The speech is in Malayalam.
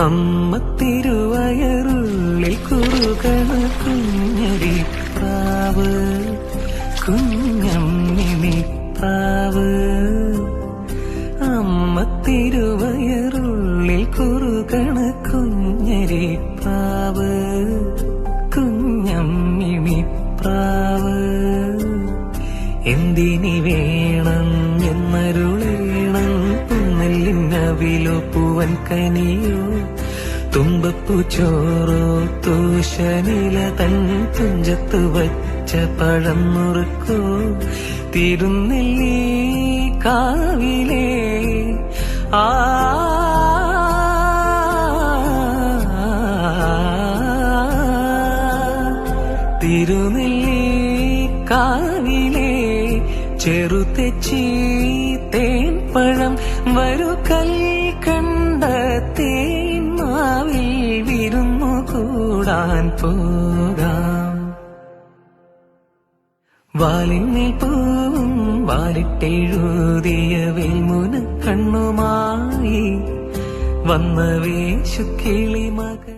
അമ്മ തിരുവയറുള്ളിൽ കുറുകണ കുഞ്ഞരി പ്രാവ്, കുഞ്ഞമ്മിണി പ്രാവ്. അമ്മ തിരുവയറുള്ളിൽ കുറുകണ കുഞ്ഞരി പ്രാവ്, കുഞ്ഞമ്മിണി പ്രാവ്. എന്തിനി വേണം എന്നരുളേണം, പുന്നെല്ലിനവിലോ പൂവൻ കനിയോ, തുമ്പപ്പൂ ചോറോ തൂശനില തൻ തുഞ്ചത്ത് വച്ച പഴം നുറുക്കോ, തിരുനെല്ലി കാവിലേ ആ തിരുനെല്ലി കാവിലേ ചെറുതെച്ചി തേൻപഴം വരു കൽ കണ്ട തേന്മാവിൽ വിരുന്നു കൂടാൻ പോകാം. വാലിന്മേൽ പൂവും വാലിട്ടെഴുതിയ വേൽമുന കണ്ണുമായി വന്ന വേശുക്കിളി മകൾ.